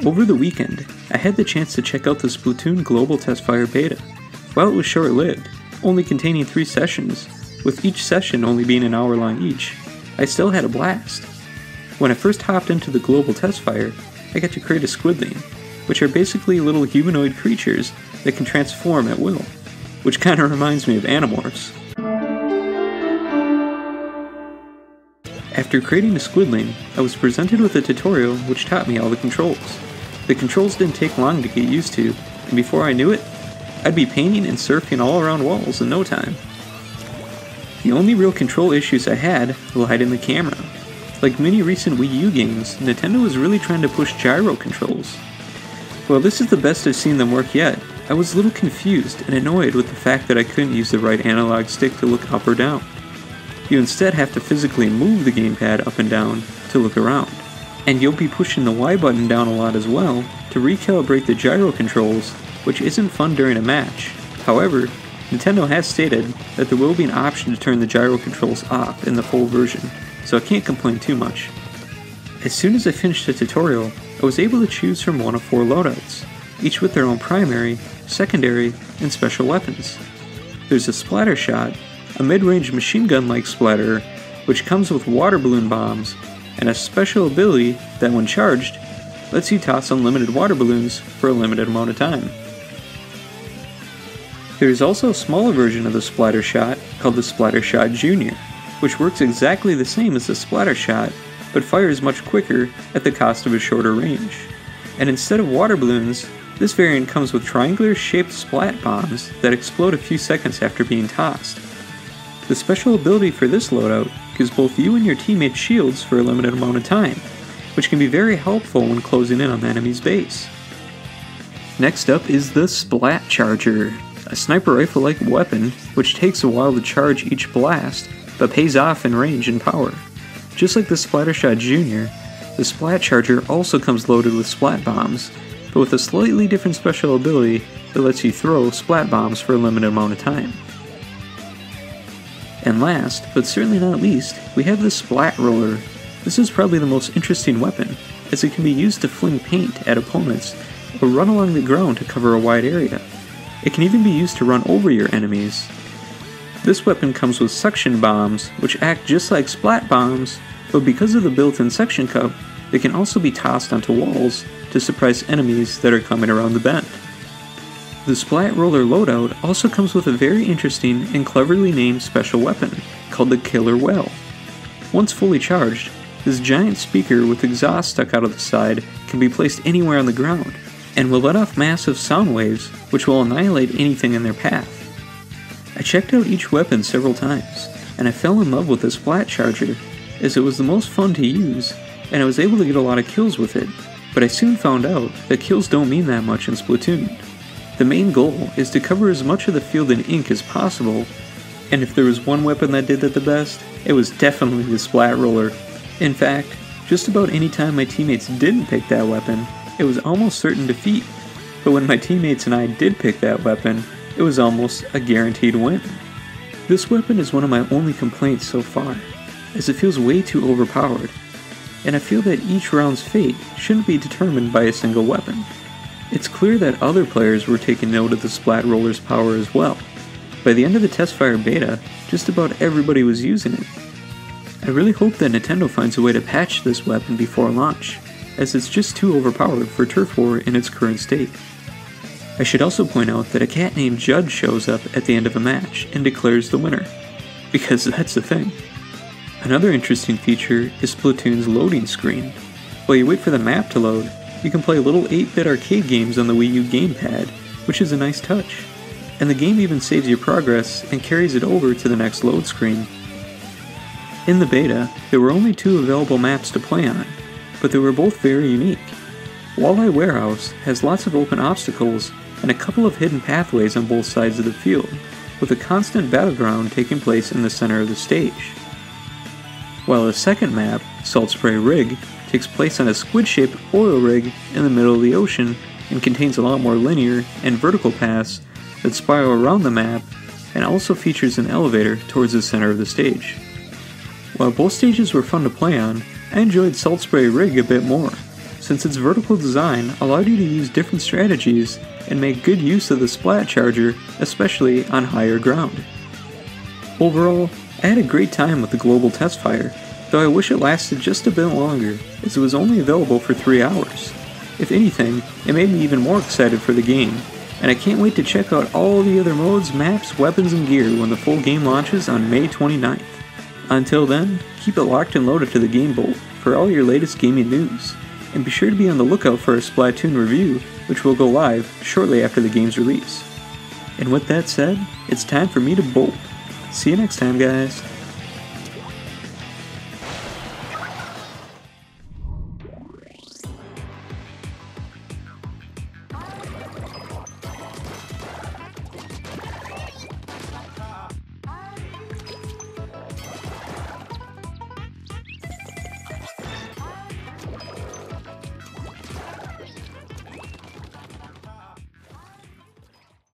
Over the weekend, I had the chance to check out the Splatoon Global Testfire beta. While it was short-lived, only containing 3 sessions, with each session only being an hour long each, I still had a blast. When I first hopped into the Global Testfire, I got to create a squidling, which are basically little humanoid creatures that can transform at will, which kinda reminds me of Animorphs. After creating a squidling, I was presented with a tutorial which taught me all the controls. The controls didn't take long to get used to, and before I knew it, I'd be painting and surfing all around walls in no time. The only real control issues I had lied in the camera. Like many recent Wii U games, Nintendo was really trying to push gyro controls. While this is the best I've seen them work yet, I was a little confused and annoyed with the fact that I couldn't use the right analog stick to look up or down. You instead have to physically move the gamepad up and down to look around. And you'll be pushing the Y button down a lot as well to recalibrate the gyro controls, which isn't fun during a match. However, Nintendo has stated that there will be an option to turn the gyro controls off in the full version, so I can't complain too much. As soon as I finished the tutorial, I was able to choose from one of 4 loadouts, each with their own primary, secondary, and special weapons. There's a splatter shot, a mid-range machine gun-like splatter, which comes with water balloon bombs, and a special ability that when charged, lets you toss unlimited water balloons for a limited amount of time. There is also a smaller version of the splatter shot called the Splatter Shot Jr., which works exactly the same as the splatter shot, but fires much quicker at the cost of a shorter range. And instead of water balloons, this variant comes with triangular-shaped splat bombs that explode a few seconds after being tossed. The special ability for this loadout gives both you and your teammates shields for a limited amount of time, which can be very helpful when closing in on the enemy's base. Next up is the Splat Charger, a sniper rifle-like weapon which takes a while to charge each blast, but pays off in range and power. Just like the Splattershot Jr., the Splat Charger also comes loaded with splat bombs, but with a slightly different special ability that lets you throw splat bombs for a limited amount of time. And last, but certainly not least, we have the Splat Roller. This is probably the most interesting weapon, as it can be used to fling paint at opponents or run along the ground to cover a wide area. It can even be used to run over your enemies. This weapon comes with suction bombs, which act just like splat bombs, but because of the built-in suction cup, they can also be tossed onto walls to surprise enemies that are coming around the bend. The Splat Roller loadout also comes with a very interesting and cleverly named special weapon called the Killer Well. Once fully charged, this giant speaker with exhaust stuck out of the side can be placed anywhere on the ground, and will let off massive sound waves which will annihilate anything in their path. I checked out each weapon several times, and I fell in love with the Splat Charger, as it was the most fun to use, and I was able to get a lot of kills with it, but I soon found out that kills don't mean that much in Splatoon. The main goal is to cover as much of the field in ink as possible, and if there was one weapon that did that the best, it was definitely the Splat Roller. In fact, just about any time my teammates didn't pick that weapon, it was almost certain defeat, but when my teammates and I did pick that weapon, it was almost a guaranteed win. This weapon is one of my only complaints so far, as it feels way too overpowered, and I feel that each round's fate shouldn't be determined by a single weapon. It's clear that other players were taking note of the Splat Roller's power as well. By the end of the Testfire beta, just about everybody was using it. I really hope that Nintendo finds a way to patch this weapon before launch, as it's just too overpowered for Turf War in its current state. I should also point out that a cat named Judd shows up at the end of a match and declares the winner, because that's the thing. Another interesting feature is Splatoon's loading screen. While you wait for the map to load, you can play little 8-bit arcade games on the Wii U gamepad, which is a nice touch. And the game even saves your progress and carries it over to the next load screen. In the beta, there were only 2 available maps to play on, but they were both very unique. Walleye Warehouse has lots of open obstacles and a couple of hidden pathways on both sides of the field, with a constant battleground taking place in the center of the stage. While the second map, Salt Spray Rig, takes place on a squid-shaped oil rig in the middle of the ocean and contains a lot more linear and vertical paths that spiral around the map, and also features an elevator towards the center of the stage. While both stages were fun to play on, I enjoyed Salt Spray Rig a bit more, since its vertical design allowed you to use different strategies and make good use of the splat charger, especially on higher ground. Overall, I had a great time with the Global Testfire, though I wish it lasted just a bit longer, as it was only available for 3 hours. If anything, it made me even more excited for the game, and I can't wait to check out all the other modes, maps, weapons, and gear when the full game launches on May 29th. Until then, keep it locked and loaded to the Game Bolt for all your latest gaming news, and be sure to be on the lookout for a Splatoon review, which will go live shortly after the game's release. And with that said, it's time for me to bolt. See you next time, guys.